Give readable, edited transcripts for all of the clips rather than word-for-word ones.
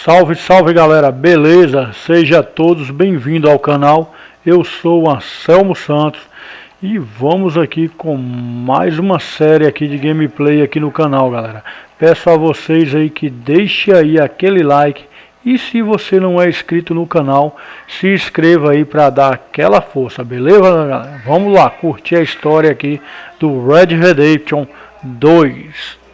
Salve, salve galera, beleza? Seja todos bem-vindos ao canal. Eu sou o Anselmo Santos e vamos aqui com mais uma série aqui de gameplay aqui no canal, galera. Peço a vocês aí que deixe aí aquele like e se você não é inscrito no canal, se inscreva aí para dar aquela força, beleza, galera? Vamos lá, curtir a história aqui do Red Redemption 2.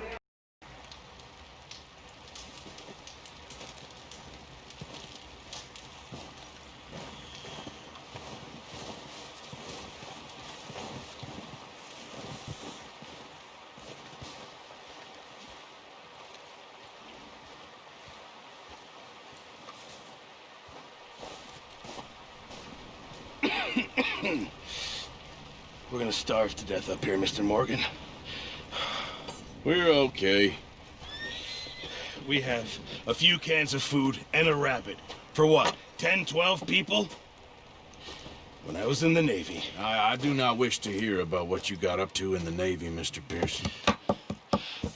We're gonna starve to death up here, Mr. Morgan. We're okay. We have a few cans of food and a rabbit. For what, 10, 12 people? When I was in the Navy... I do not wish to hear about what you got up to in the Navy, Mr. Pearson.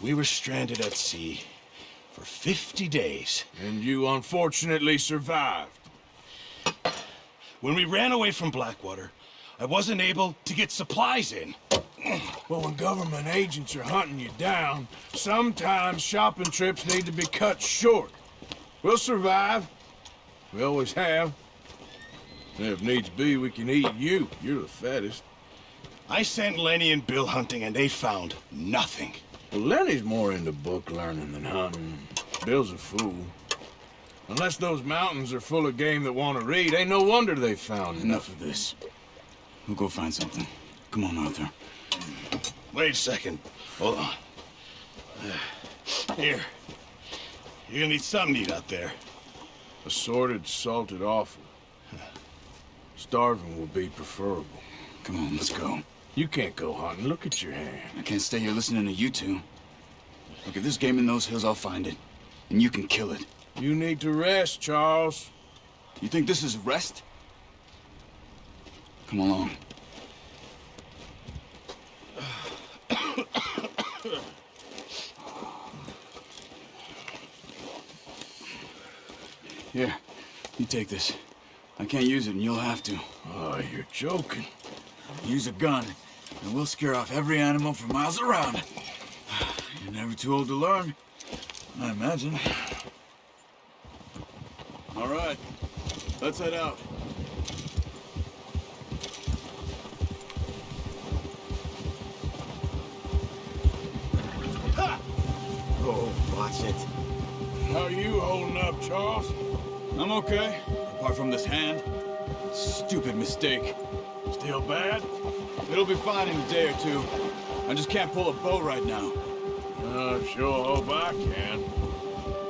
We were stranded at sea for 50 days. And you unfortunately survived. When we ran away from Blackwater, I wasn't able to get supplies in. Well, when government agents are hunting you down, sometimes shopping trips need to be cut short. We'll survive. We always have. And if needs be, we can eat you. You're the fattest. I sent Lenny and Bill hunting, and they found nothing. Well, Lenny's more into book learning than hunting. Bill's a fool. Unless those mountains are full of game that want to read, ain't no wonder they found Enough of this. We'll go find something. Come on, Arthur. Wait a second. Hold on. Here. You're gonna need something to eat out there. Assorted, salted offal. Starving will be preferable. Come on, let's go. You can't go hunting. Look at your hand. I can't stay here listening to you two. Look, if there's game in those hills, I'll find it. And you can kill it. You need to rest, Charles. You think this is rest? Come along. Here, you take this. I can't use it, and you'll have to. Oh, you're joking. Use a gun, and we'll scare off every animal for miles around. You're never too old to learn, I imagine. All right, let's head out. Ha! Oh, watch it. How you holding up, Charles? I'm okay, apart from this hand. Stupid mistake. Still bad? It'll be fine in a day or two. I just can't pull a bow right now. I sure hope I can.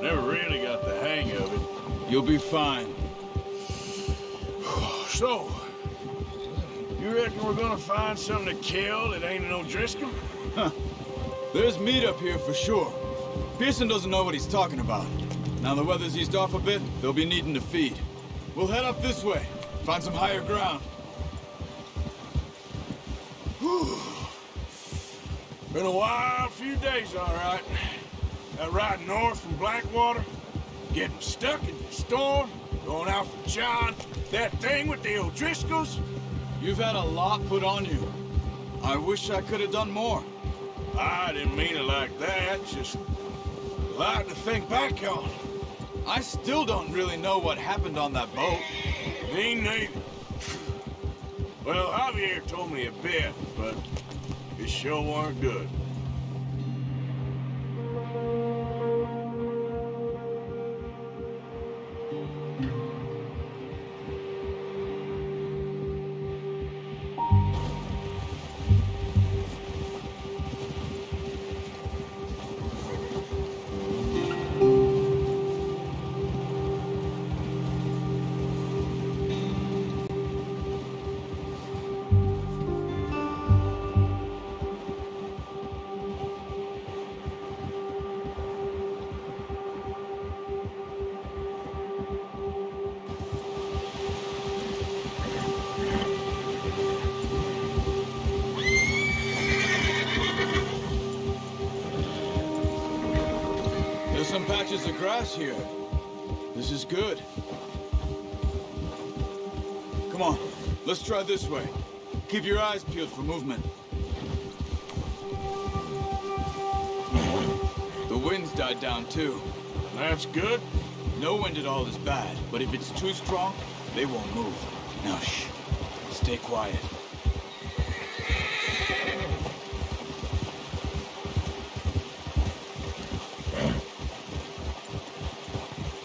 Never really got the hang of it. You'll be fine. So, you reckon we're gonna find something to kill that ain't an O'Driscoll? Huh. There's meat up here for sure. Pearson doesn't know what he's talking about. Now the weather's eased off a bit, they'll be needing to feed. We'll head up this way, find some higher ground. Whew. Been a wild few days, all right. That ride north from Blackwater, getting stuck in the storm, going out for John, that thing with the O'Driscolls. You've had a lot put on you. I wish I could have done more. I didn't mean it like that, just a lot to think back on. I still don't really know what happened on that boat. Me neither. Well, Javier told me a bit, but it sure weren't good. There's some patches of grass here. This is good. Come on, let's try this way. Keep your eyes peeled for movement. The wind's died down too. That's good. No wind at all is bad, but if it's too strong, they won't move. Now shh, stay quiet.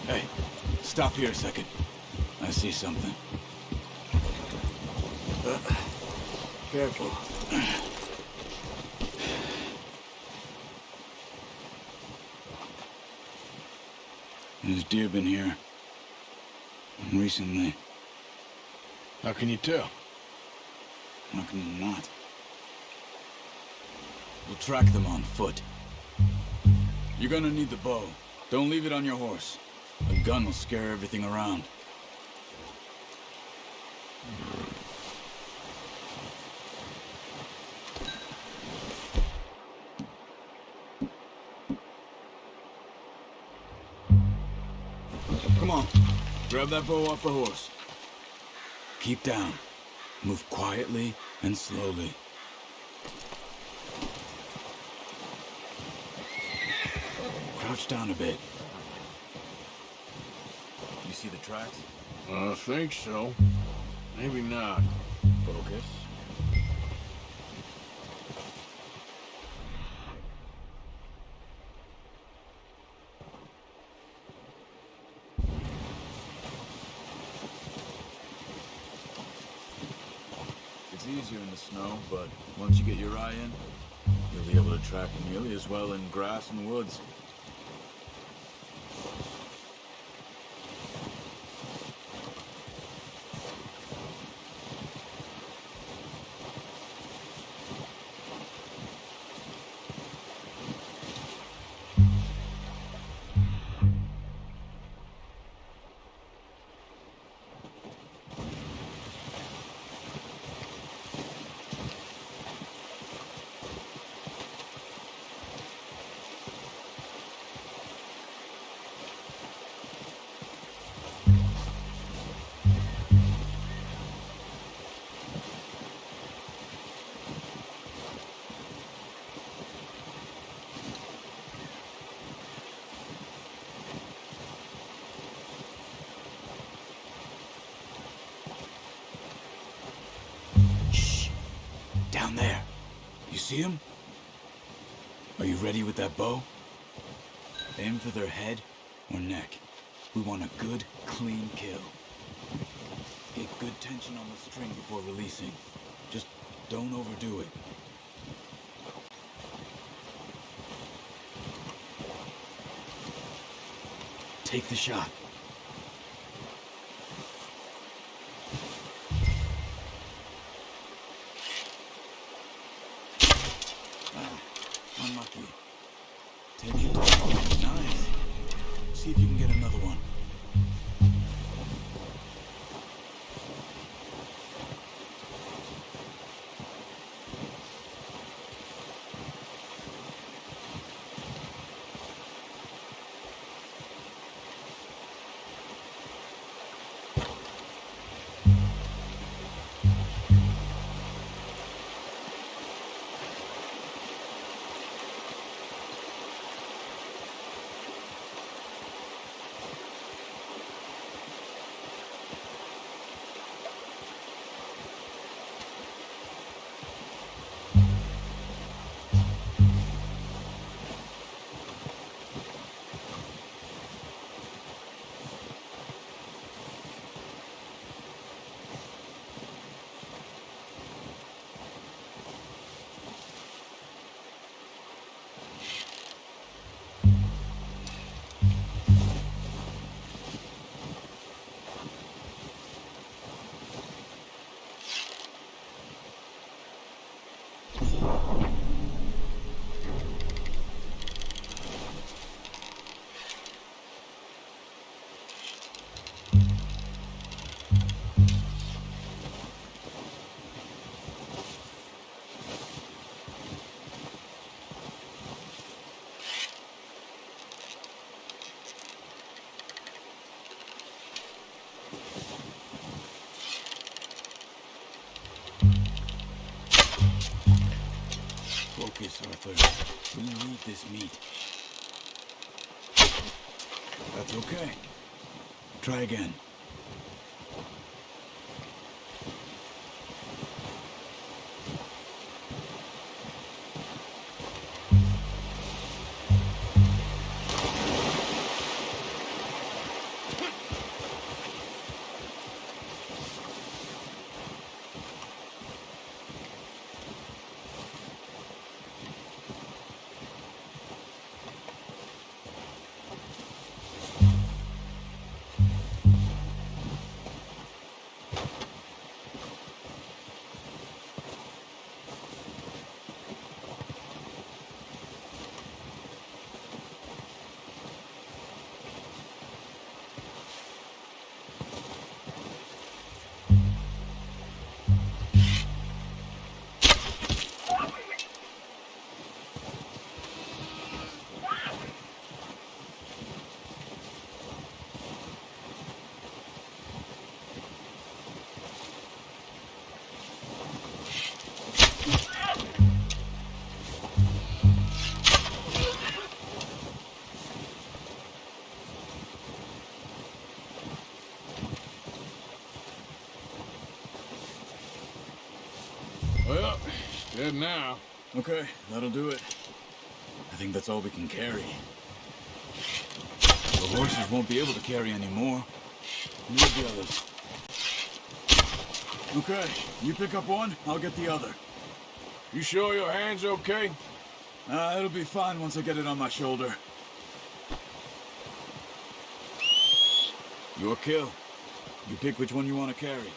Hey, stop here a second. I see something. Careful. There's deer been here. Recently. How can you tell? How can you not? We'll track them on foot. You're gonna need the bow. Don't leave it on your horse. A gun will scare everything around. Come on, grab that bow off the horse. Keep down. Move quietly and slowly. Crouch down a bit. You see the tracks? I think so. Maybe not. Focus. It's easier in the snow, but once you get your eye in, you'll be able to track nearly as well in grass and woods. Down there. You see him? Are you ready with that bow? Aim for their head or neck. We want a good, clean kill. Get good tension on the string before releasing. Just don't overdo it. Take the shot. Unlucky. Take it. Nice. See if you can get another one. Focus, Arthur. We need this meat. That's okay. Try again. Well, dead now. Okay, that'll do it. I think that's all we can carry. The horses won't be able to carry any more. Need the others. Okay, you pick up one, I'll get the other. You sure your hand's okay? It'll be fine once I get it on my shoulder. Your kill. You pick which one you want to carry.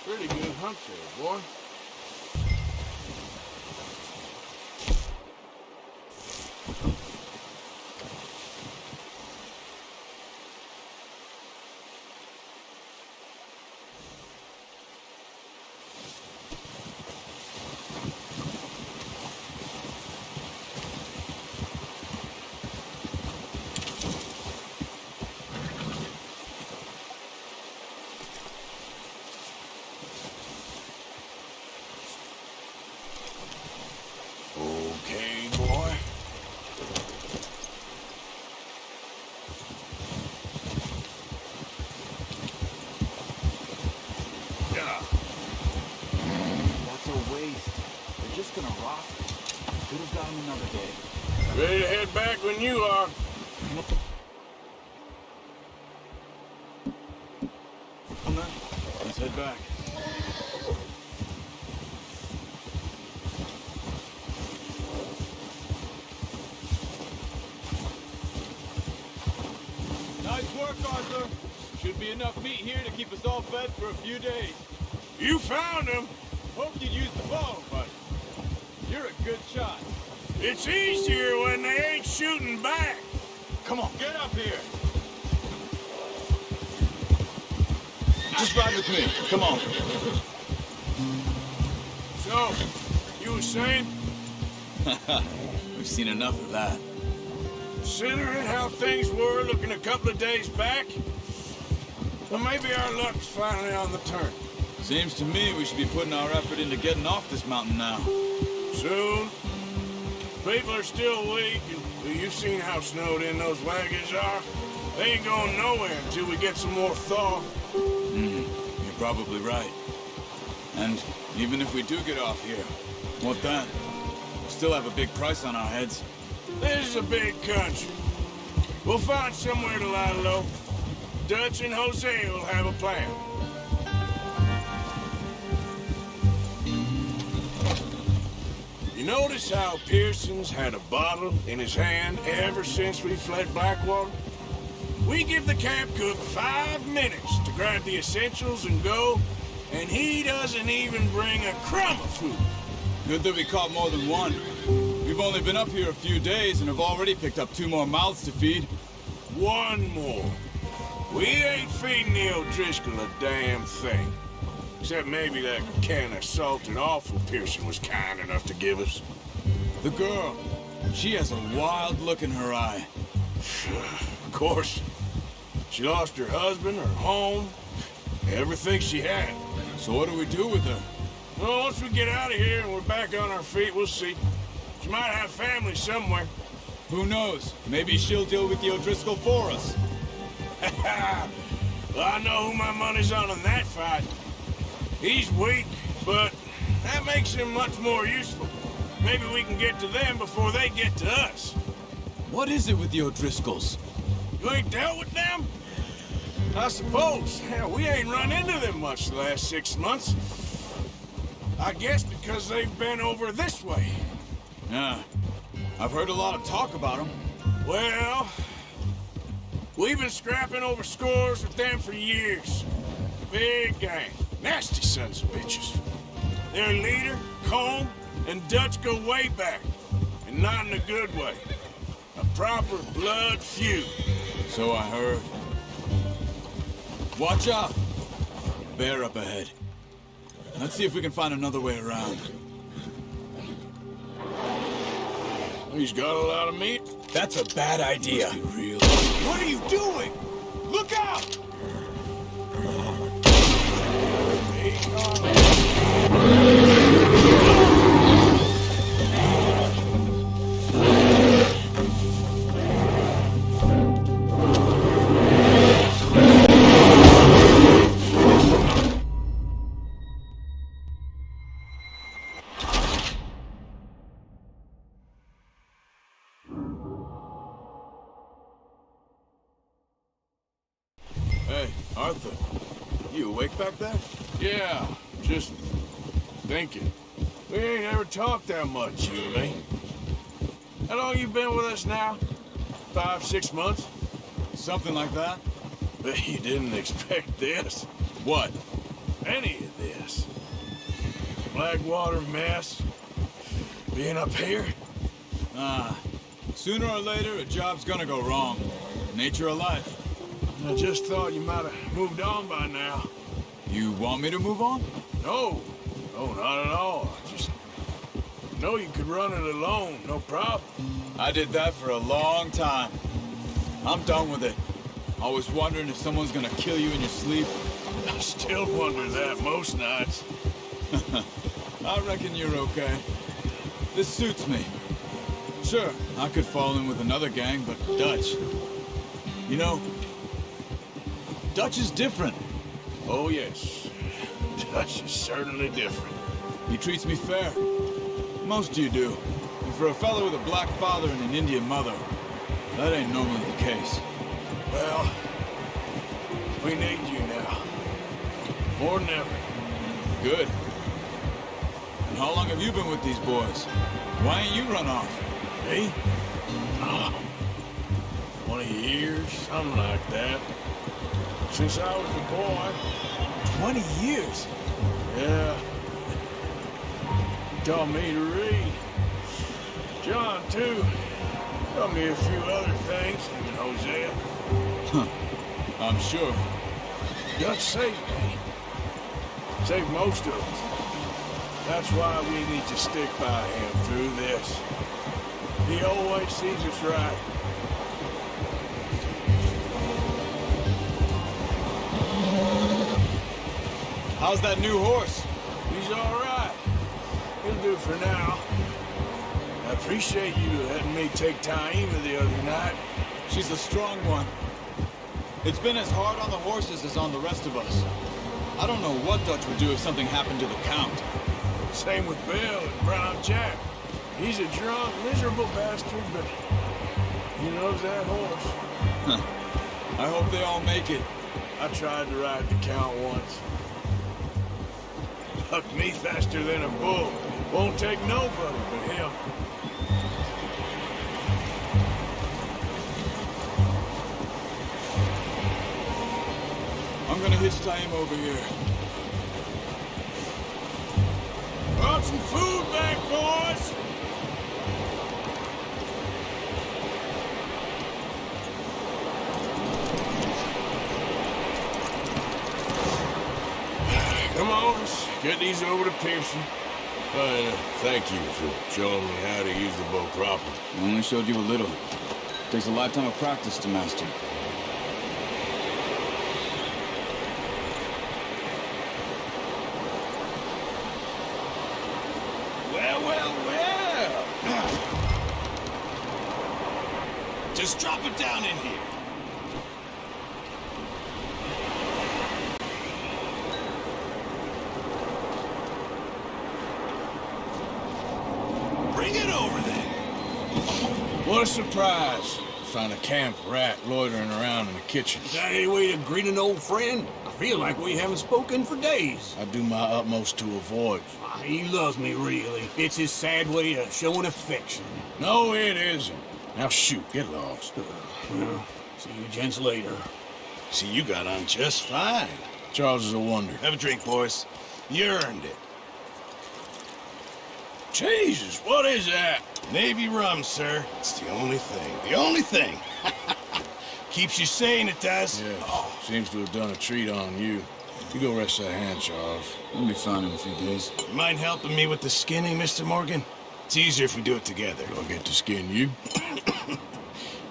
Pretty good hunt there, boy. Okay, boy. Yeah. That's a waste. They're just gonna rot. Could have got them another day. Ready to head back when you are. Come then. Let's head back. Nice work, Arthur. Should be enough meat here to keep us all fed for a few days. You found him. Hoped you'd use the bow, but you're a good shot. It's easier when they ain't shooting back. Come on, get up here. Just ride with me. Come on. So, you were saying? We've seen enough of that. Considering how things were looking a couple of days back, well, maybe our luck's finally on the turn. Seems to me we should be putting our effort into getting off this mountain now. Soon. People are still weak, and you've seen how snowed in those wagons are. They ain't going nowhere until we get some more thaw. You're probably right. And even if we do get off here, what then? We still have a big price on our heads. This is a big country. We'll find somewhere to lie low. Dutch and Jose will have a plan. You notice how Pearson's had a bottle in his hand ever since we fled Blackwater? We give the camp cook 5 minutes to grab the essentials and go, and he doesn't even bring a crumb of food. Good that we caught more than one. We've only been up here a few days and have already picked up 2 more mouths to feed. 1 more. We ain't feeding the O'Driscoll a damn thing. Except maybe that can of salted offal Pearson was kind enough to give us. The girl, she has a wild look in her eye. Of course. She lost her husband, her home, everything she had. So what do we do with her? Well, once we get out of here and we're back on our feet, we'll see. She might have family somewhere. Who knows? Maybe she'll deal with the O'Driscoll for us. Well, I know who my money's on in that fight. He's weak, but that makes him much more useful. Maybe we can get to them before they get to us. What is it with the O'Driscolls? You ain't dealt with them? I suppose. Hell, we ain't run into them much the last 6 months. I guess because they've been over this way. Yeah, I've heard a lot of talk about them. Well, we've been scrapping over scores with them for years. Big gang. Nasty sons of bitches. Their leader, Combe, and Dutch go way back. And not in a good way. A proper blood feud. So I heard. Watch out! Bear up ahead. Let's see if we can find another way around. He's got a lot of meat. That's a bad idea. Must be real. What are you doing? Look out! Hey, Arthur. You awake back there? Yeah, just thinking. We ain't ever talked that much, you and me. How long you been with us now? 5, 6 months? Something like that? Bet you didn't expect this. What? Any of this. Blackwater mess. Being up here. Sooner or later, a job's gonna go wrong. Nature of life. I just thought you might have moved on by now. You want me to move on? No, not at all. Just know you could run it alone, no problem. I did that for a long time. I'm done with it. Always wondering if someone's gonna kill you in your sleep. I still wonder that most nights. I reckon you're okay. This suits me. Sure, I could fall in with another gang, but Dutch... You know, Dutch is different. Oh, yes. Dutch is certainly different. He treats me fair. Most of you do. And for a fellow with a black father and an Indian mother, that ain't normally the case. Well, we need you now. More than ever. Good. And how long have you been with these boys? Why ain't you run off? Me? Oh, 20 years, something like that. Since I was a boy. 20 years? Yeah. Taught me to read. John, too. Taught me a few other things, him and Hosea. Huh. I'm sure. Dutch saved me. Saved most of us. That's why we need to stick by him through this. He always sees us right. How's that new horse? He's all right. He'll do for now. I appreciate you letting me take Taima the other night. She's a strong one. It's been as hard on the horses as on the rest of us. I don't know what Dutch would do if something happened to the Count. Same with Bill and Brown Jack. He's a drunk, miserable bastard, but he loves that horse. I hope they all make it. I tried to ride the Count once. Hucked me faster than a bull. Won't take nobody but him. I'm gonna hitch Taima over here. Brought some food back, boys! Come on, let's get these over to Pearson. Thank you for showing me how to use the bow properly. I only showed you a little. Takes a lifetime of practice to master. Well. Just drop it down in here. Bring it over then. What a surprise. Found a camp rat loitering around in the kitchen. Is that any way to greet an old friend? I feel like we haven't spoken for days. I do my utmost to avoid you. He loves me, really. It's his sad way of showing affection. No, it isn't. Now shoot, get lost. Well, see you gents later. See, you got on just fine. Charles is a wonder. Have a drink, boys. You earned it. Jesus, what is that? Navy rum, sir. It's the only thing. The only thing. Keeps you sane, it does. Yes, seems to have done a treat on you. You go rest that hand, Charles. We'll be fine in a few days. You mind helping me with the skinning, Mr. Morgan? It's easier if we do it together. I'll get to skin you.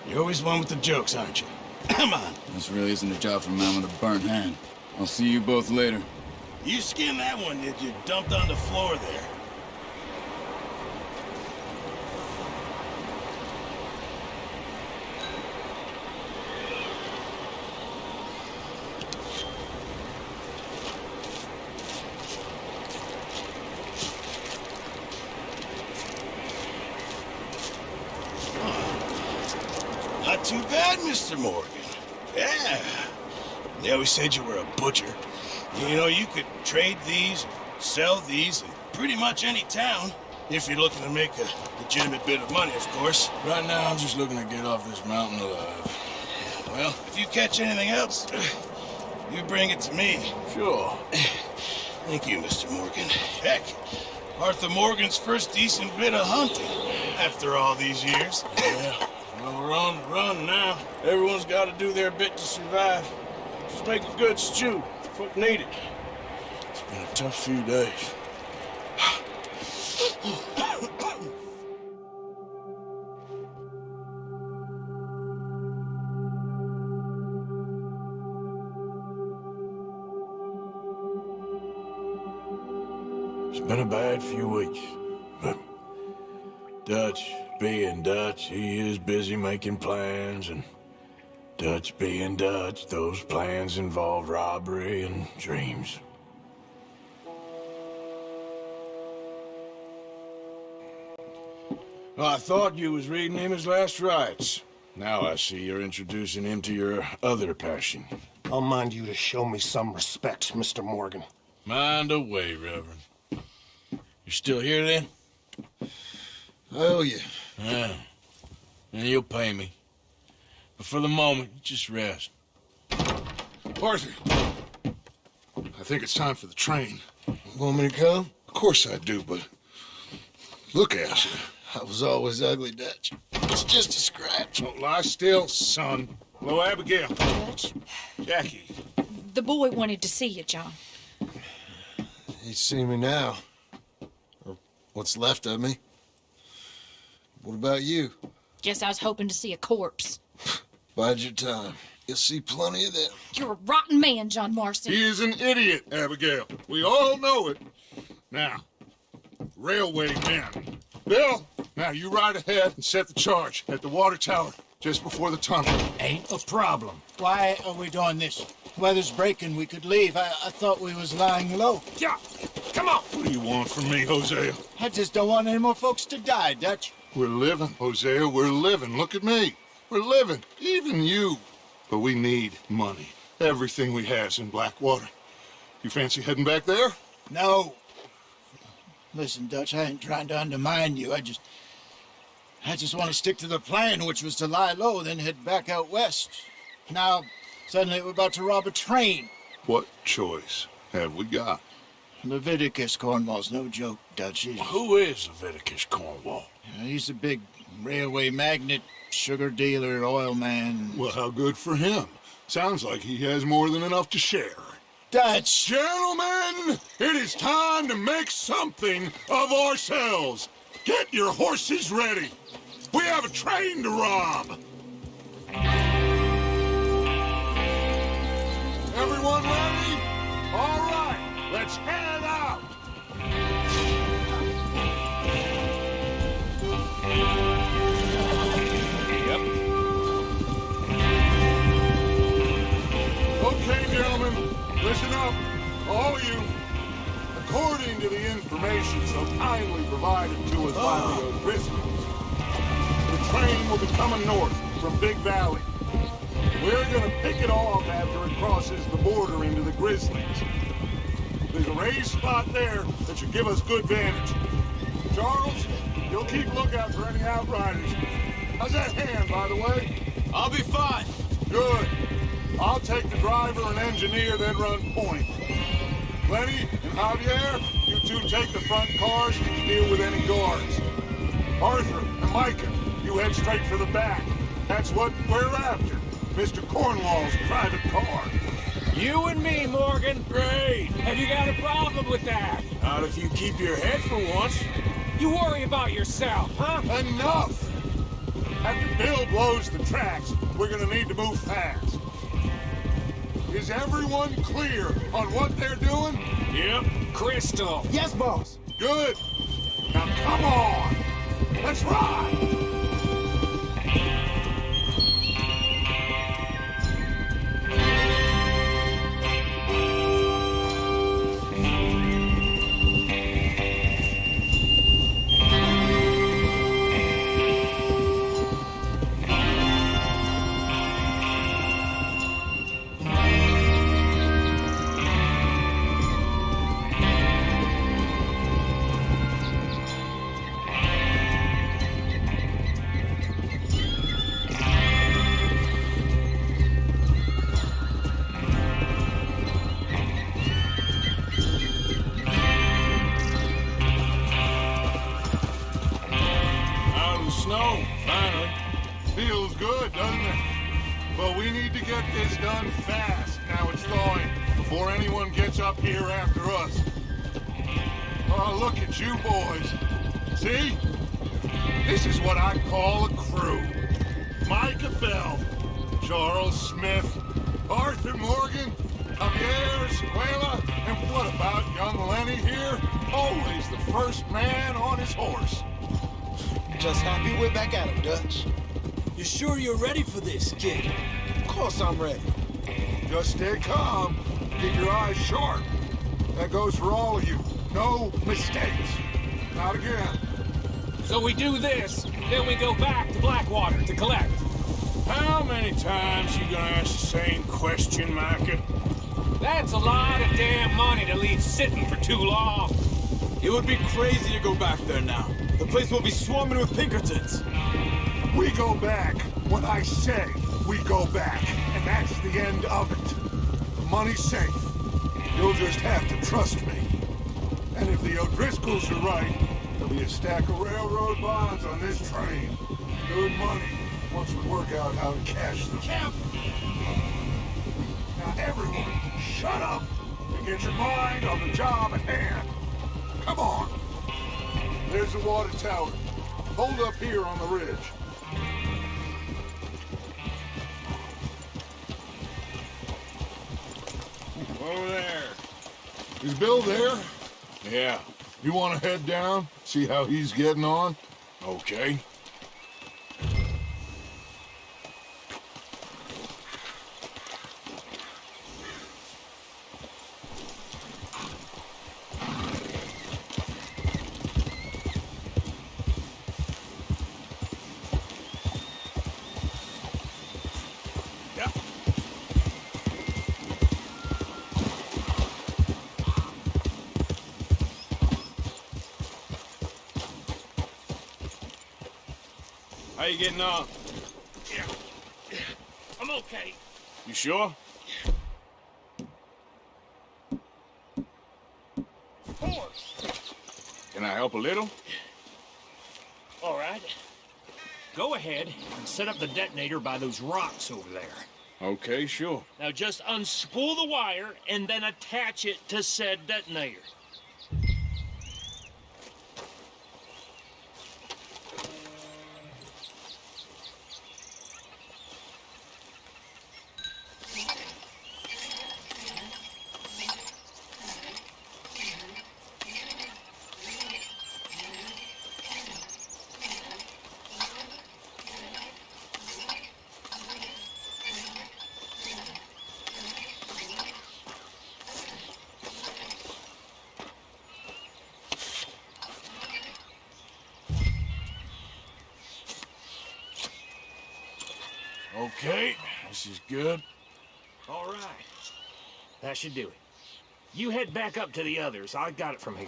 You're always one with the jokes, aren't you? Come on. This really isn't a job for a man with a burnt hand. I'll see you both later. You skinned that one that you dumped on the floor there. Not too bad, Mr. Morgan. Yeah. They always said you were a butcher. You know, you could trade these, sell these in pretty much any town, if you're looking to make a legitimate bit of money, of course. Right now, I'm just looking to get off this mountain alive. Well, if you catch anything else, you bring it to me. Sure. Thank you, Mr. Morgan. Heck, Arthur Morgan's first decent bit of hunting after all these years. Yeah. Well, we're on the run now. Everyone's got to do their bit to survive. Just make a good stew. Folk need it. It's been a tough few days. It's been a bad few weeks, but Dutch being Dutch, he is busy making plans, and Dutch being Dutch, those plans involve robbery and dreams. Well, I thought you was reading him his last rites. Now I see you're introducing him to your other passion. I'll mind you to show me some respect, Mr. Morgan. Mind away, Reverend. You still here, then? Oh, yeah. Yeah. And you'll pay me. But for the moment, just rest. Arthur, I think it's time for the train. Want me to come? Of course I do, but look at you. I was always ugly, Dutch. It's just a scratch. Don't lie still, son. Hello, Abigail. Dutch, Jackie. the boy wanted to see you, John. You see me now. What's left of me. What about you? Guess I was hoping to see a corpse. Bide your time. You'll see plenty of them. You're a rotten man, John Marston. He is an idiot, Abigail. We all know it. Now, railway men. Bill, now you ride ahead and set the charge at the water tower just before the tunnel. Ain't a problem. Why are we doing this? Weather's breaking, we could leave. I thought we was lying low. Yeah, come on. What do you want from me, Hosea? I just don't want any more folks to die, Dutch. We're living, Hosea, we're living. Look at me. We're living, even you. But we need money. Everything we has in Blackwater. You fancy heading back there? No. Listen, Dutch, I ain't trying to undermine you. I just want to stick to the plan, which was to lie low, then head back out west. Now, suddenly we're about to rob a train. What choice have we got? Leviticus Cornwall's no joke, Dutch. Who is Leviticus Cornwall? He's a big railway magnate, sugar dealer, oil man. Well, how good for him. Sounds like he has more than enough to share. Dutch! Gentlemen, it is time to make something of ourselves. Get your horses ready. We have a train to rob. Everyone ready? All right, let's head out. Okay, gentlemen, listen up, all of you. According to the information so kindly provided to us by the O'Driscolls, the train will be coming north from Big Valley. We're gonna pick it off after it crosses the border into the Grizzlies. There's a raised spot there that should give us good vantage. Charles, you'll keep lookout for any outriders. How's that hand, by the way? I'll be fine. Good. I'll take the driver and engineer, then run point. Lenny and Javier, you two take the front cars and deal with any guards. Arthur and Micah, you head straight for the back. That's what we're after. Mr. Cornwall's private car. You and me, Morgan. Great. Have you got a problem with that? Not if you keep your head for once. You worry about yourself, huh? Enough! After Bill blows the tracks, we're gonna need to move fast. Is everyone clear on what they're doing? Yep. Crystal. Yes, boss. Good. Now come on. Let's ride. This done fast. Now it's thawing before anyone gets up here after us. Oh, look at you boys. See? This is what I call a crew. Micah Bell, Charles Smith, Arthur Morgan, Javier Sequela, and what about young Lenny here? Always the first man on his horse. Just happy we're back at it, Dutch. You sure you're ready for this, kid? Of course I'm ready. Just stay calm. Keep your eyes sharp. That goes for all of you. No mistakes. Not again. So we do this, then we go back to Blackwater to collect. How many times you gonna ask the same question, Micah? That's a lot of damn money to leave sitting for too long. It would be crazy to go back there now. The place will be swarming with Pinkertons. We go back when I say we go back, and that's the end of it. The money's safe. You'll just have to trust me. And if the O'Driscolls are right, there'll be a stack of railroad bonds on this train. Good money, once we work out how to cash them. Now everyone, shut up and get your mind on the job at hand. Come on. There's the water tower. Hold up here on the ridge. Over there. Is Bill there? Yeah. You want to head down? See how he's getting on? Okay. How you getting on? Yeah. I'm okay. You sure? Horse. Can I help a little? All right. Go ahead and set up the detonator by those rocks over there. Okay, sure. Now just unspool the wire and then attach it to said detonator. Okay, this is good. All right. That should do it. You head back up to the others. I got it from here.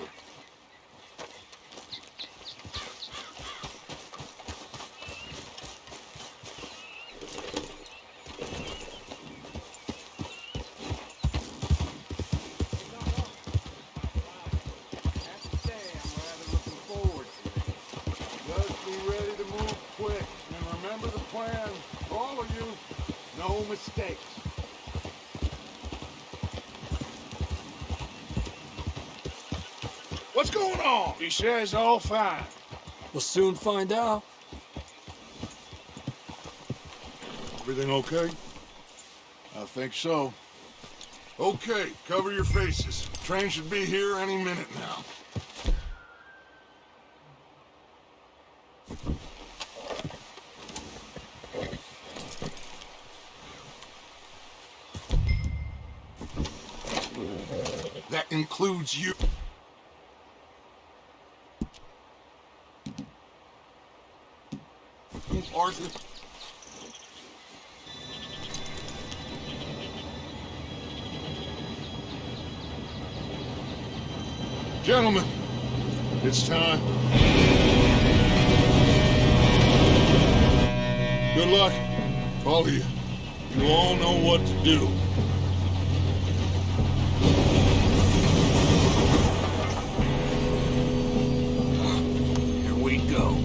Just be ready to move quick. And remember the plan. All of you, no mistakes. What's going on? He says all fine. We'll soon find out. Everything okay? I think so. Okay, cover your faces. Train should be here any minute now. That includes you. Arthur. Gentlemen, it's time. Good luck, all of you. You all know what to do. Here we go.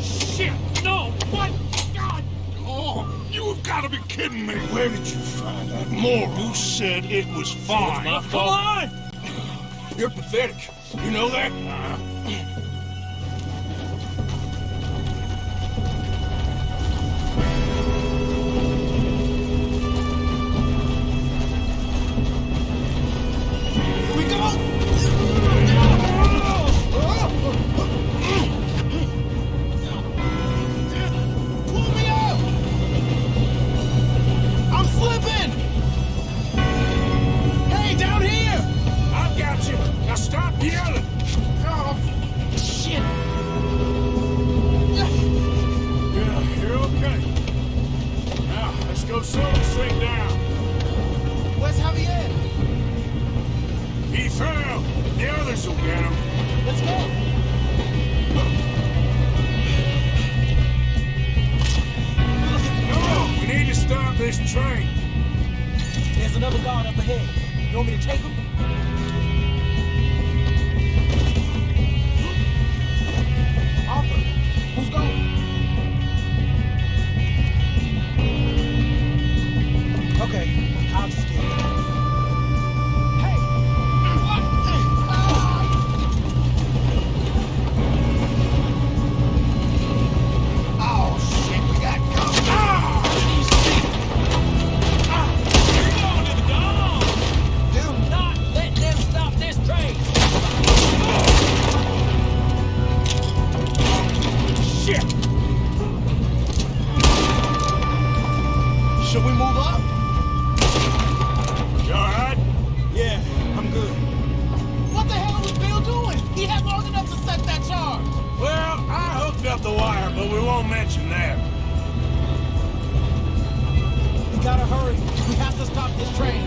Shit! No! What? God! Oh, you have got to be kidding me. Where did you find that moral? Who said it was fine? My fault. Come on! You're pathetic. You know that? Here we go! Pull me up! I'm slipping! Hey, down here! I've got you. Now stop yelling. Oh, shit! Yeah, you're okay. Now, let's go slow and straight down. Where's Javier? He fell. The others will get him. Let's go! No, we need to stop this train. There's another guard up ahead. You want me to take him? Arthur, who's going? Okay, I'll just get it. Hey, Shit! Should we move up? You alright? Yeah, I'm good. What the hell was Bill doing? He had long enough to set that charge. Well, I hooked up the wire, but we won't mention that. We gotta hurry. We have to stop this train.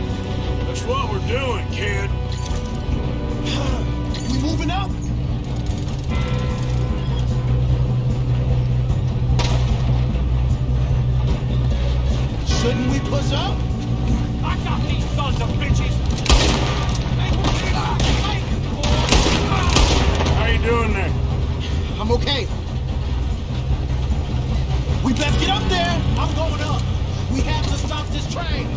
That's what we're doing, kid. We moving up? Shouldn't we push up? I got these sons of bitches! How you doing there? I'm okay. We better get up there. I'm going up. We have to stop this train.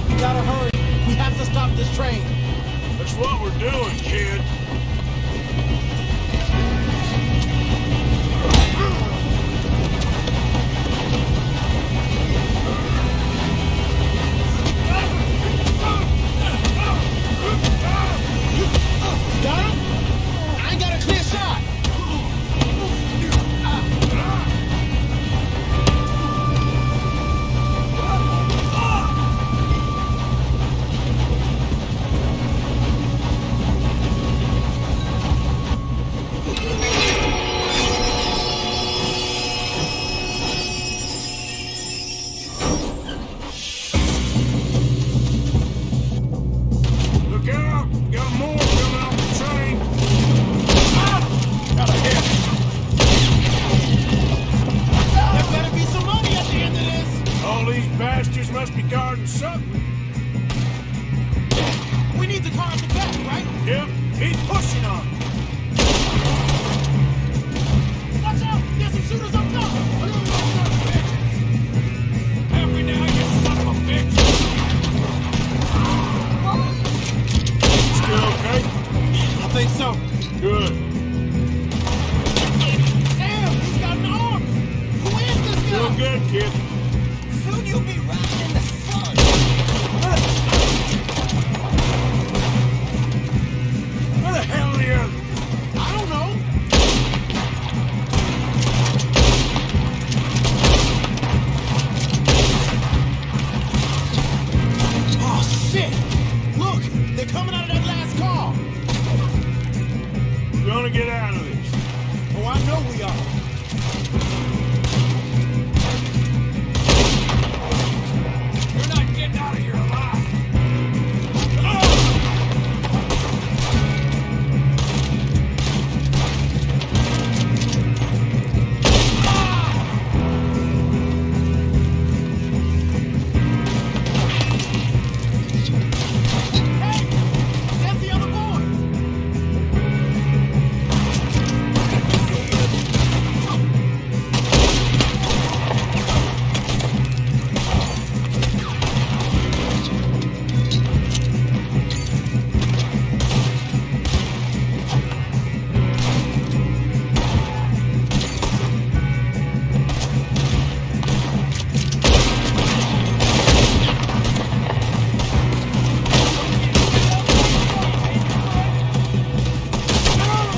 We gotta hurry. We have to stop this train. That's what we're doing, kid. Got him? I ain't got a clear shot. Look out! Got more coming off the train! Got a hit! There better be some money at the end of this. All these bastards must be guarding something. We need the car at the back, right? Yep, he's pushing on them. Watch out! There's some shooters up top. Help me now, you son of a bitch! Still okay? I think so. Good. Damn, he's got an arm. Who is this guy? Doing good, kid. Soon you'll be rotting in the sun. Where the hell are the others? I don't know. Oh, shit. Look, they're coming out of that last car. We're gonna get out of this. Oh, I know we are. You're not getting out of here alive! Hey, there's the other boy.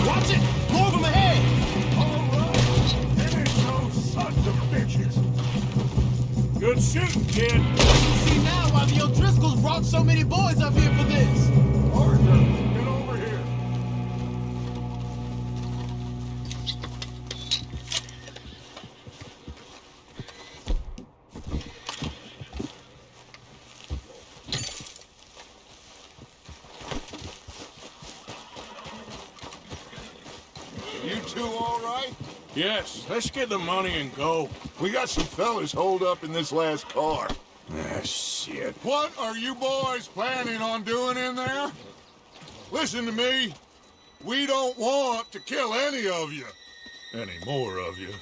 Watch it! More of them ahead! Finish those sons of bitches. Good shooting, kid. See now why the O'Driscolls brought so many boys up here for this. Arthur, get over here. You two all right? Yes, let's get the money and go. We got some fellas holed up in this last car. Ah, shit. What are you boys planning on doing in there? Listen to me. We don't want to kill any of you. Any more of you?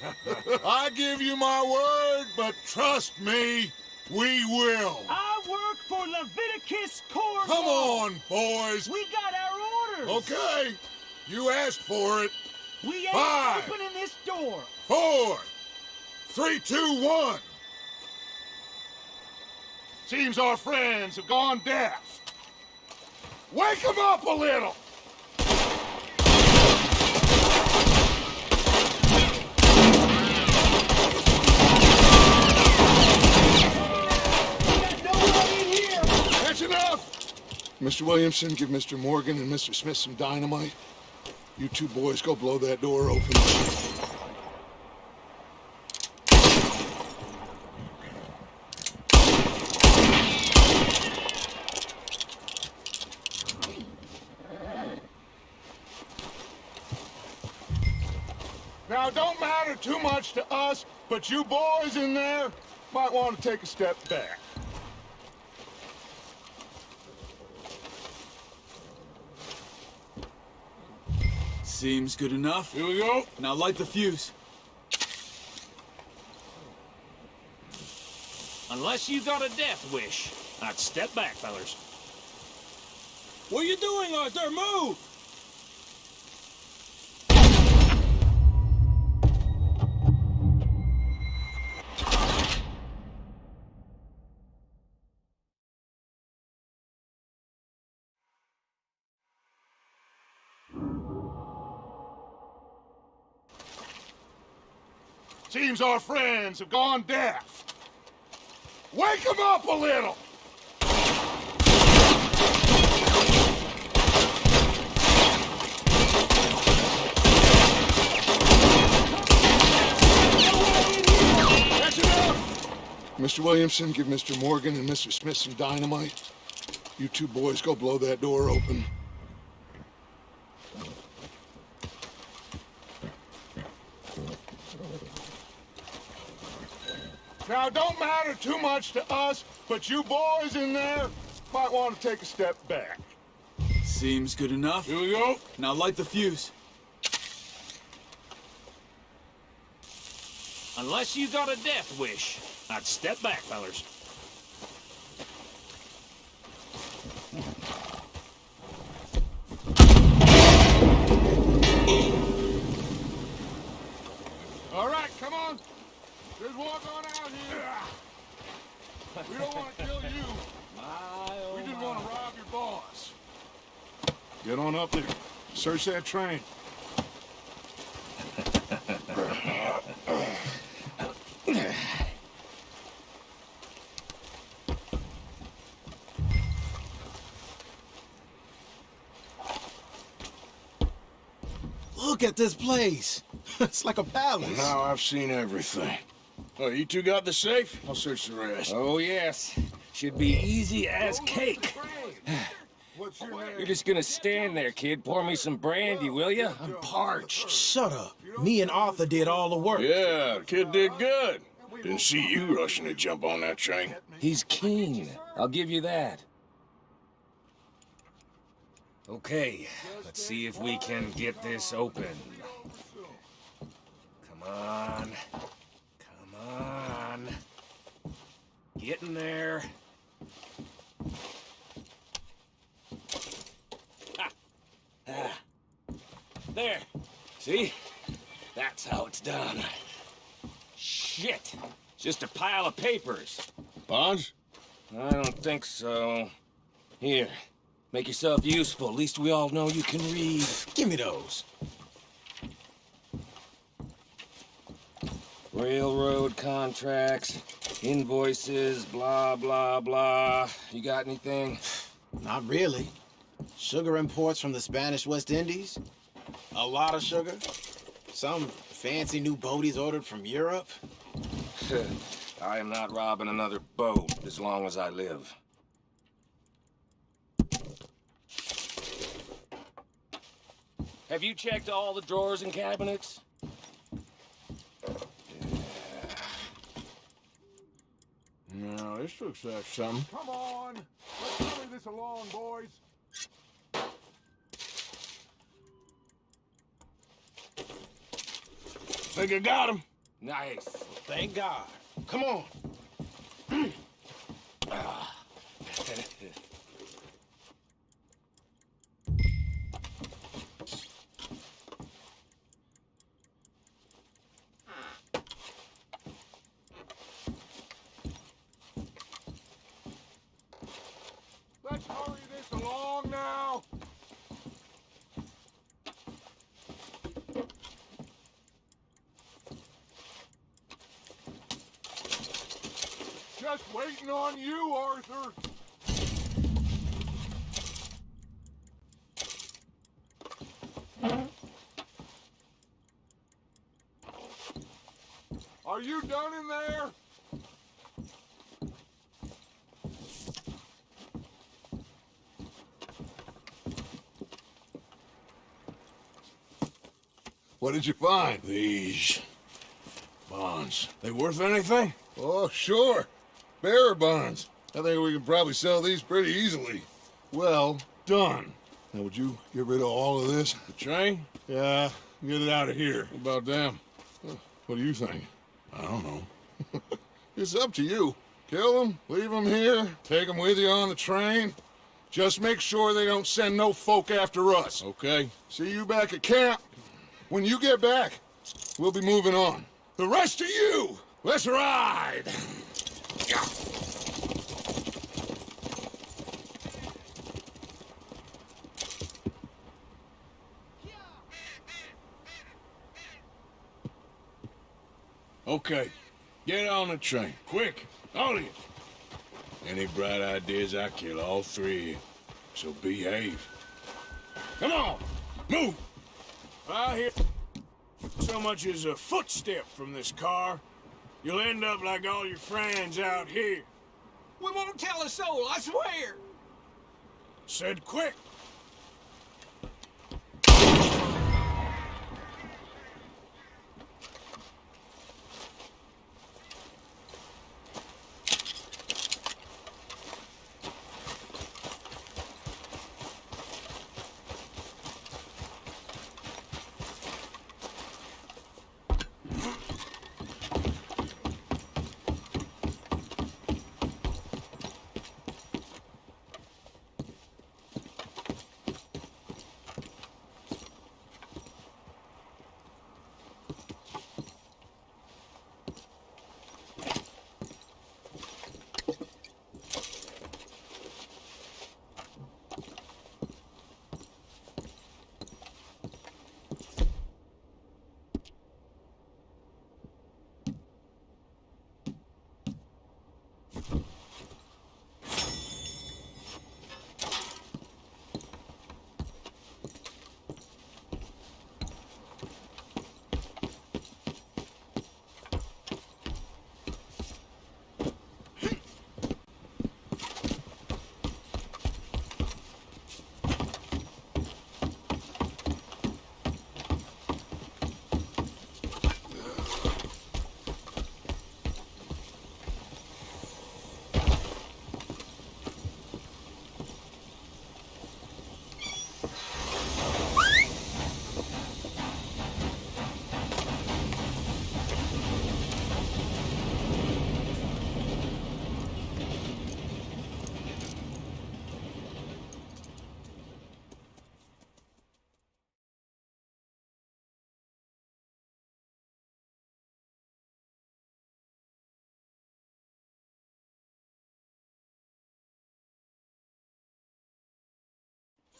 I give you my word, but trust me, we will. I work for Leviticus Court. Come on, boys. We got our orders. Okay, you asked for it. We ain't 5, opening this door. 4, 3, 2, 1. Seems our friends have gone deaf. Wake them up a little. Mr. Williamson, give Mr. Morgan and Mr. Smith some dynamite. You two boys go blow that door open. Now, it don't matter too much to us, but you boys in there might want to take a step back. Seems good enough. Here we go. Now light the fuse. Unless you got a death wish, I'd step back, fellers. What are you doing, Arthur? Move! Seems our friends have gone deaf. Wake them up a little! That's enough! Mr. Williamson, give Mr. Morgan and Mr. Smith some dynamite. You two boys go blow that door open. Now, it don't matter too much to us, but you boys in there might want to take a step back. Seems good enough. Here we go. Now light the fuse. Unless you got a death wish, I'd step back, fellers. All right, come on. There's walk on out here. We don't want to kill you. We just want to rob your boss. Get on up there. Search that train. Look at this place. It's like a palace. Now I've seen everything. Oh, you two got the safe? I'll search the rest. Oh, yes. Should be easy as cake. What's your name? You're just gonna stand there, kid. Pour me some brandy, will you? I'm parched. Shut up. Me and Arthur did all the work. Yeah, the kid did good. Didn't see you rushing to jump on that train. He's keen. I'll give you that. Okay, let's see if we can get this open. Come on. Come on. Get in there. Ah. There. See? That's how it's done. Shit. Just a pile of papers. Bonds? I don't think so. Here. Make yourself useful. At least we all know you can read. Give me those. Railroad contracts, invoices, blah, blah, blah. You got anything? Not really. Sugar imports from the Spanish West Indies. A lot of sugar. Some fancy new boat he's ordered from Europe. I am not robbing another boat as long as I live. Have you checked all the drawers and cabinets? No, this looks like something. Come on. Let's hurry this along, boys. Think I got him. Nice. Thank God. Come on. Let's hurry this along now. Just waiting on you, Arthur. Are you done in there? What did you find? These bonds. They worth anything? Oh, sure. Bearer bonds. I think we could probably sell these pretty easily. Well done. Now, would you get rid of all of this? The train? Yeah, get it out of here. What about them? What do you think? I don't know. It's up to you. Kill them, leave them here, take them with you on the train. Just make sure they don't send no folk after us. Okay. See you back at camp. When you get back, we'll be moving on. The rest of you, let's ride! Yeah. Okay, get on the train. Quick, all of you. Any bright ideas, I kill all three of you. So behave. Come on, move! I hear so much as a footstep from this car, you'll end up like all your friends out here. We won't tell a soul, I swear! Said quick.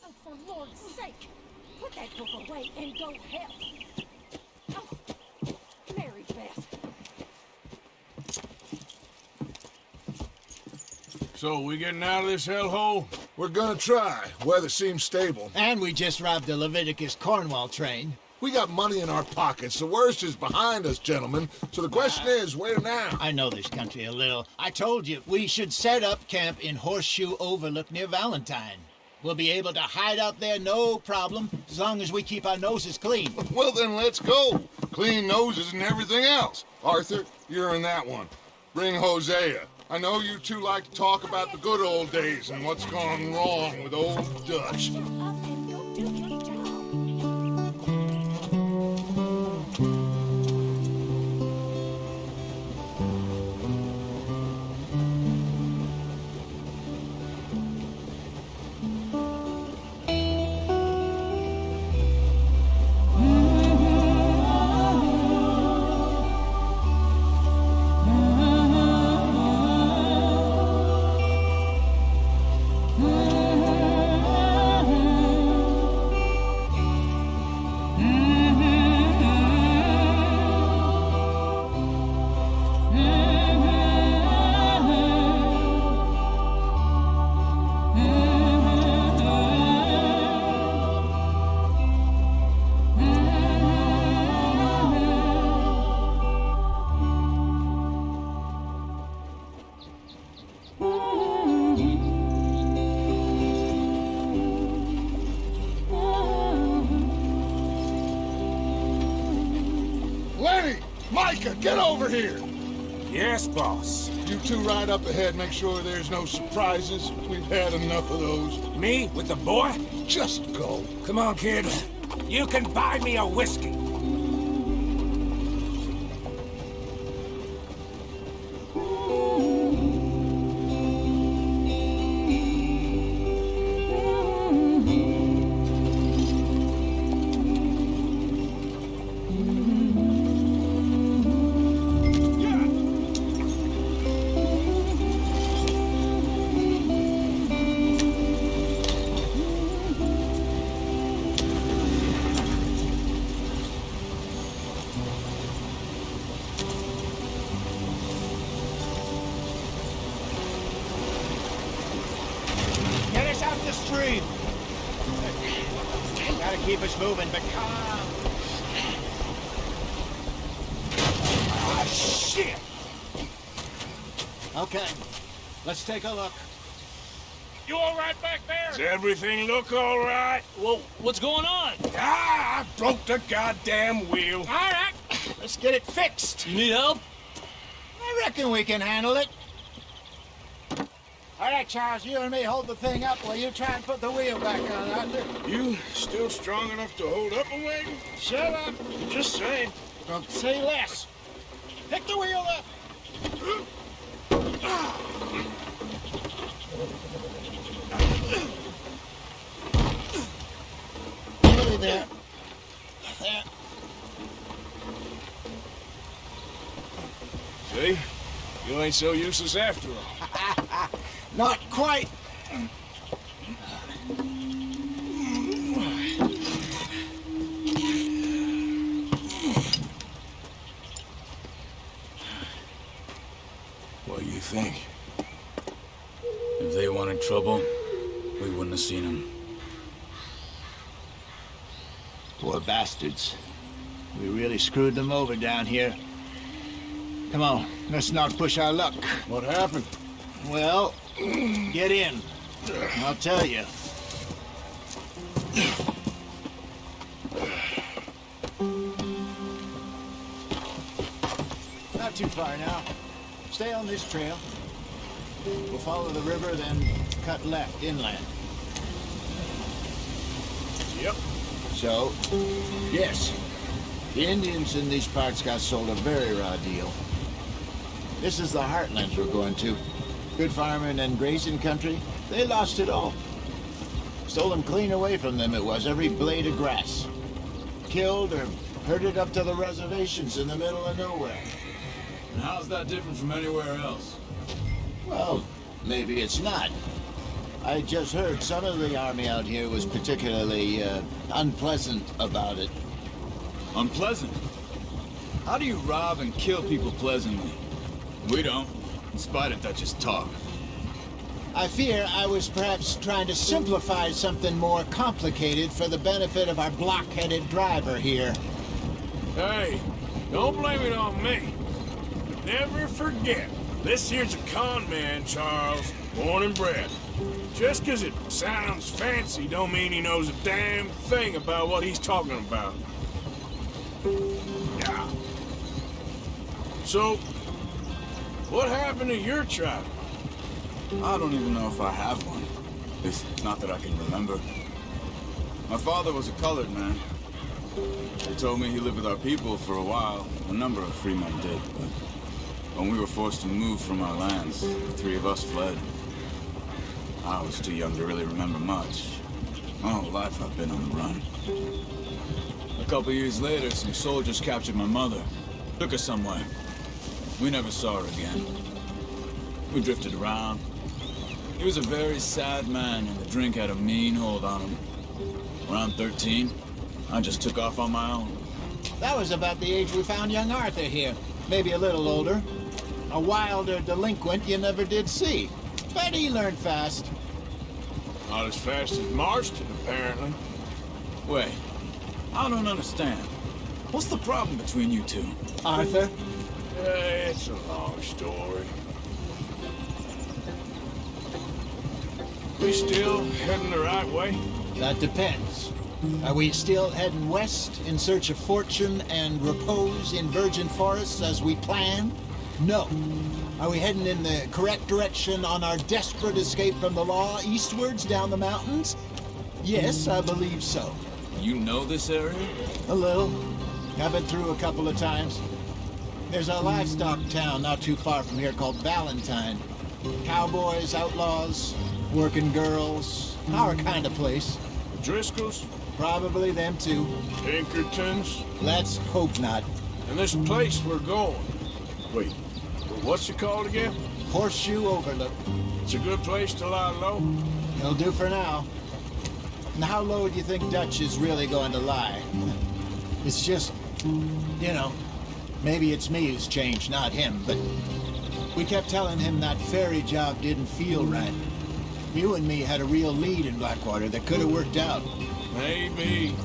Oh, for Lord's sake, put that book away and go help. Oh, Mary Beth. So, we getting out of this hellhole? We're gonna try. Weather seems stable. And we just robbed the Leviticus Cornwall train. We got money in our pockets. The worst is behind us, gentlemen. So the question is, where now? I know this country a little. I told you, we should set up camp in Horseshoe Overlook near Valentine. We'll be able to hide out there no problem, as long as we keep our noses clean. Well, then let's go. Clean noses and everything else. Arthur, you're in that one. Bring Hosea. I know you two like to talk about the good old days and what's gone wrong with old Dutch. Micah, get over here! Yes, boss. You two ride up ahead, make sure there's no surprises. We've had enough of those. Me with the boy? Just go. Come on, kid. You can buy me a whiskey. Get us out the street. Gotta keep us moving, but calm. Ah, shit! Okay, let's take a look. You all right back there? Does everything look all right? Well, what's going on? Ah, I broke the goddamn wheel. All right, let's get it fixed. You need help? I reckon we can handle it. All right, Charles, you and me hold the thing up while you try and put the wheel back on, Arthur. You still strong enough to hold up a wagon? Shut up. Just saying. Don't say less. Pick the wheel up. Nearly there. There. See? You ain't so useless after all. Not quite. What do you think? If they wanted trouble, we wouldn't have seen them. Poor bastards. We really screwed them over down here. Come on, let's not push our luck. What happened? Well, get in. I'll tell you. Not too far now. Stay on this trail. We'll follow the river, then cut left inland. Yep. So, yes, the Indians in these parts got sold a very raw deal. This is the heartlands we're going to. Good farming and grazing country. They lost it all. Stolen clean away from them it was, every blade of grass. Killed or herded up to the reservations in the middle of nowhere. And how's that different from anywhere else? Well, maybe it's not. I just heard some of the army out here was particularly unpleasant about it. Unpleasant? How do you rob and kill people pleasantly? We don't, in spite of Dutch's talk. I fear I was perhaps trying to simplify something more complicated for the benefit of our block-headed driver here. Hey, don't blame it on me. Never forget, this here's a con man, Charles, born and bred. Just 'cause it sounds fancy don't mean he knows a damn thing about what he's talking about. Yeah. So, what happened to your tribe? I don't even know if I have one. It's not that I can remember. My father was a colored man. He told me he lived with our people for a while. A number of free men did, but when we were forced to move from our lands, the three of us fled. I was too young to really remember much. My whole life I've been on the run. A couple years later, some soldiers captured my mother. Took her somewhere. We never saw her again. We drifted around. He was a very sad man, and the drink had a mean hold on him. Around 13, I just took off on my own. That was about the age we found young Arthur here. Maybe a little older. A wilder delinquent you never did see. But he learned fast. Not as fast as Marston, apparently. Wait, I don't understand. What's the problem between you two? Arthur? It's a long story. We still heading the right way? That depends. Are we still heading west in search of fortune and repose in virgin forests as we planned? No. Are we heading in the correct direction on our desperate escape from the law eastwards down the mountains? Yes, I believe so. You know this area? A little. I've been through a couple of times. There's a livestock town not too far from here called Valentine. Cowboys, outlaws, working girls, our kind of place. Driscoll's? Probably them too. Pinkertons? Let's hope not. And this place we're going. Wait, what's it called again? Horseshoe Overlook. It's a good place to lie low? It'll do for now. And how low do you think Dutch is really going to lie? It's just, you know, maybe it's me who's changed, not him, but we kept telling him that ferry job didn't feel right. You and me had a real lead in Blackwater that could have worked out. Maybe.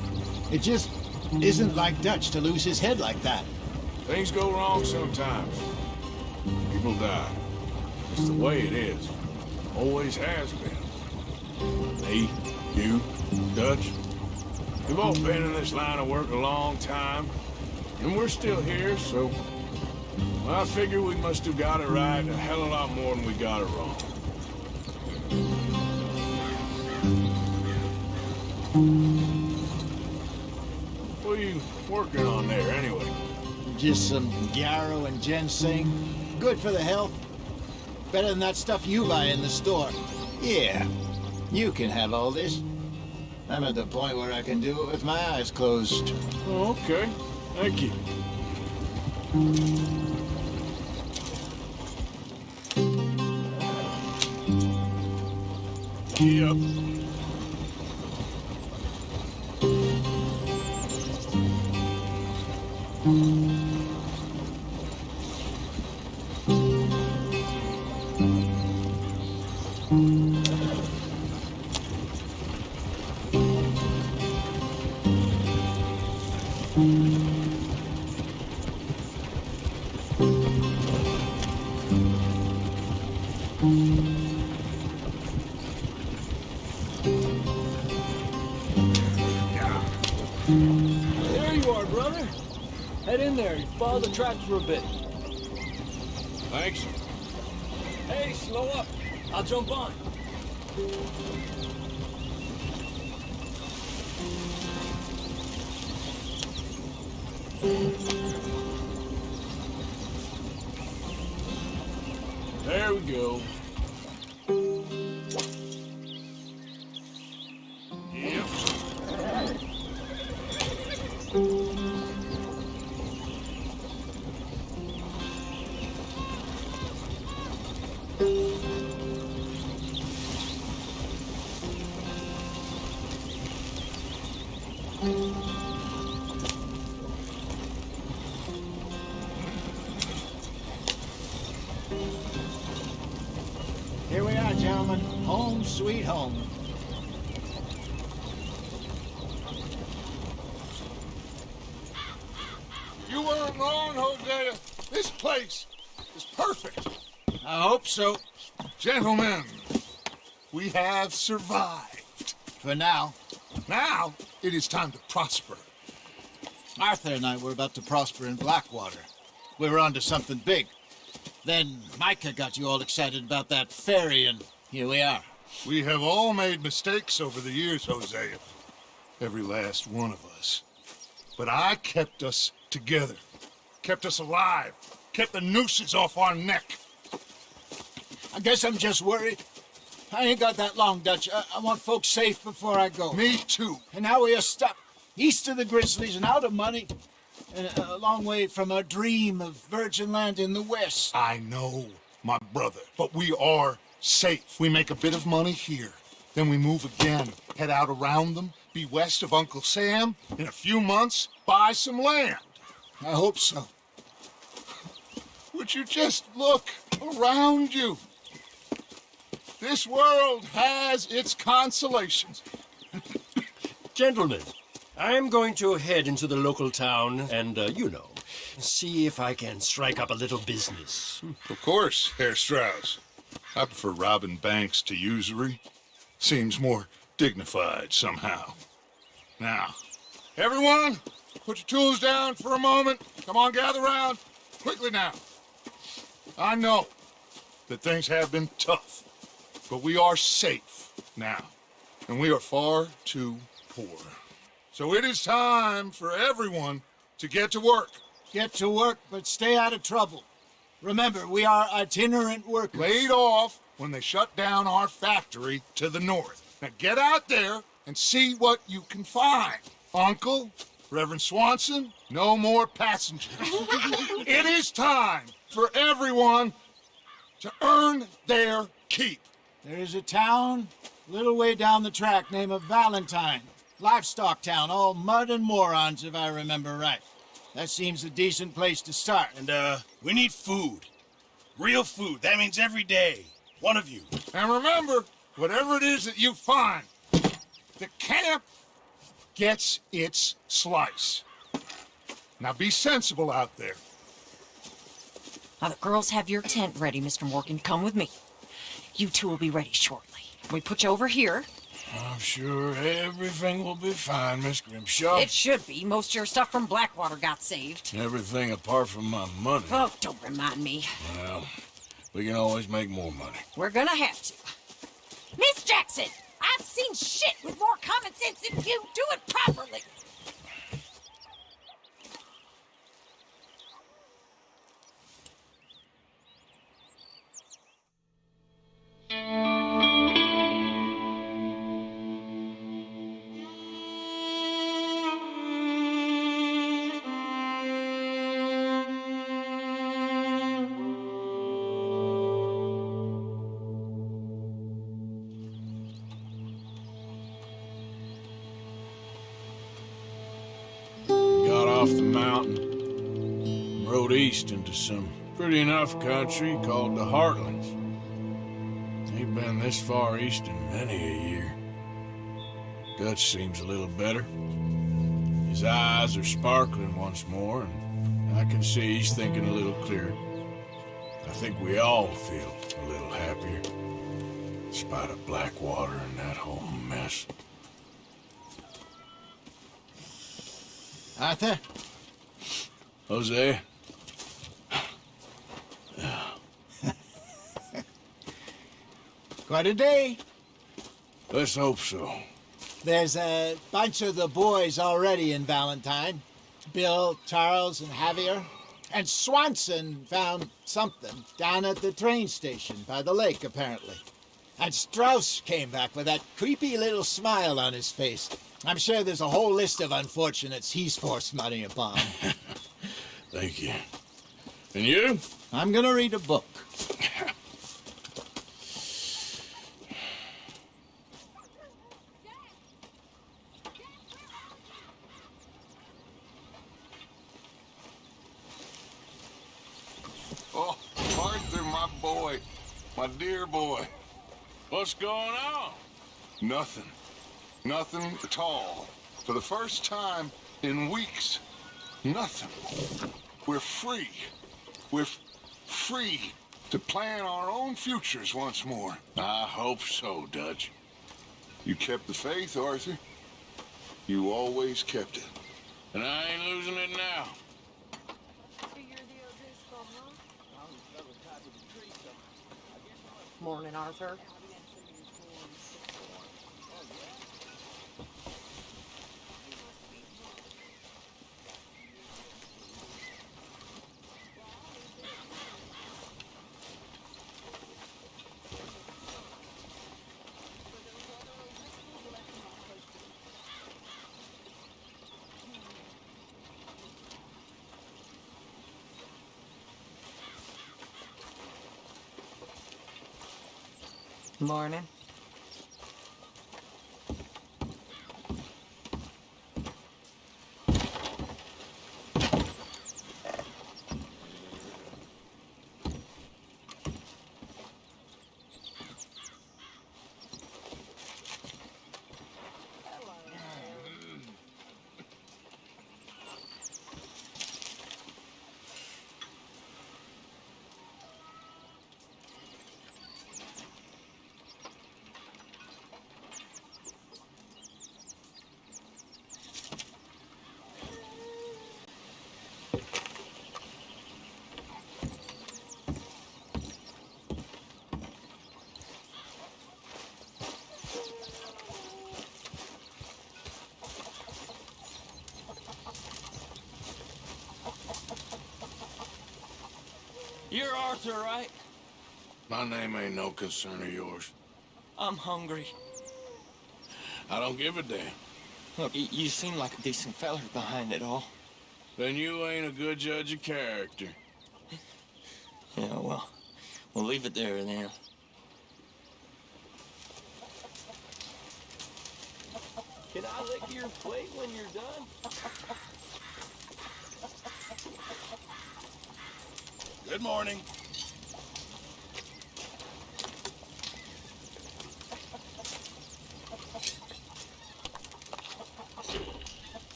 It just isn't like Dutch to lose his head like that. Things go wrong sometimes. People die. It's the way it is. Always has been. Me, you, Dutch. We've all been in this line of work a long time. And we're still here, so... well, I figure we must have got it right a hell of a lot more than we got it wrong. What are you working on there, anyway? Just some yarrow and ginseng. Good for the health. Better than that stuff you buy in the store. Yeah, you can have all this. I'm at the point where I can do it with my eyes closed. Oh, okay. Thank you. Yep. There you are, brother. Head in there. Follow the tracks for a bit. Thanks. Hey, slow up. I'll jump on. There we go. Yep. Here we are, gentlemen. Home sweet home. You weren't wrong, Hosea. This place is perfect. I hope so. Gentlemen, we have survived. For now. Now, it is time to prosper. Arthur and I were about to prosper in Blackwater. We were onto something big. Then Micah got you all excited about that ferry, and here we are. We have all made mistakes over the years, Hosea. Every last one of us. But I kept us together. Kept us alive. Kept the nooses off our neck. I guess I'm just worried. I ain't got that long, Dutch. I want folks safe before I go. Me too. And now we are stuck east of the Grizzlies and out of money. And a long way from our dream of virgin land in the west. I know, my brother, but we are safe. We make a bit of money here. Then we move again, head out around them, be west of Uncle Sam. In a few months, buy some land. I hope so. Would you just look around you? This world has its consolations. Gentlemen, I am going to head into the local town and, see if I can strike up a little business. Of course, Herr Strauss. I prefer robbing banks to usury. Seems more dignified somehow. Now, everyone, put your tools down for a moment. Come on, gather round. Quickly now. I know that things have been tough, but we are safe now, and we are far too poor. So it is time for everyone to get to work. Get to work, but stay out of trouble. Remember, we are itinerant workers. Laid off when they shut down our factory to the north. Now get out there and see what you can find. Uncle, Reverend Swanson, no more passengers. It is time for everyone to earn their keep. There is a town a little way down the track named Valentine. Livestock town, all mud and morons, if I remember right. That seems a decent place to start. And, we need food. Real food. That means every day. One of you. And remember, whatever it is that you find, the camp gets its slice. Now be sensible out there. Now the girls have your tent ready, Mr. Morgan. Come with me. You two will be ready shortly. We put you over here. I'm sure everything will be fine, Miss Grimshaw. It should be. Most of your stuff from Blackwater got saved. Everything apart from my money. Oh, don't remind me. Well, we can always make more money. We're gonna have to. Miss Jackson, I've seen shit with more common sense than you. Do it properly. Off the mountain, rode east into some pretty enough country called the Heartlands. Ain't been this far east in many a year. Dutch seems a little better. His eyes are sparkling once more, and I can see he's thinking a little clearer. I think we all feel a little happier, in spite of Blackwater and that whole mess. Arthur? Jose? Quite a day. Let's hope so. There's a bunch of the boys already in Valentine. Bill, Charles, and Javier. And Swanson found something down at the train station by the lake, apparently. And Strauss came back with that creepy little smile on his face. I'm sure there's a whole list of unfortunates he's forced money upon. Thank you. And you? I'm gonna read a book. Oh, Arthur, my boy. My dear boy. What's going on? Nothing. Nothing at all. For the first time in weeks, nothing. We're free. We're free to plan our own futures once more. I hope so, Dutch. You kept the faith, Arthur. You always kept it. And I ain't losing it now. Morning, Arthur. Morning. You're Arthur, right? My name ain't no concern of yours. I'm hungry. I don't give a damn. Look, you seem like a decent feller behind it all. Then you ain't a good judge of character. Yeah, well, we'll leave it there then. Can I lick your plate when you're done? Good morning.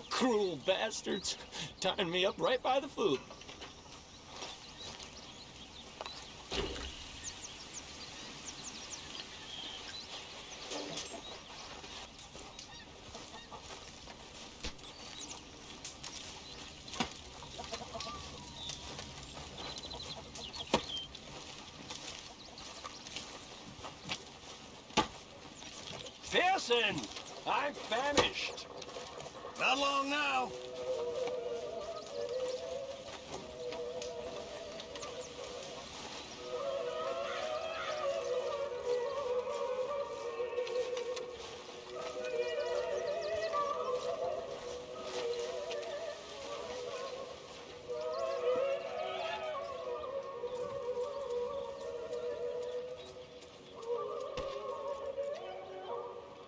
Cruel bastards, tying me up right by the food. Pearson! I'm famished. Not long now.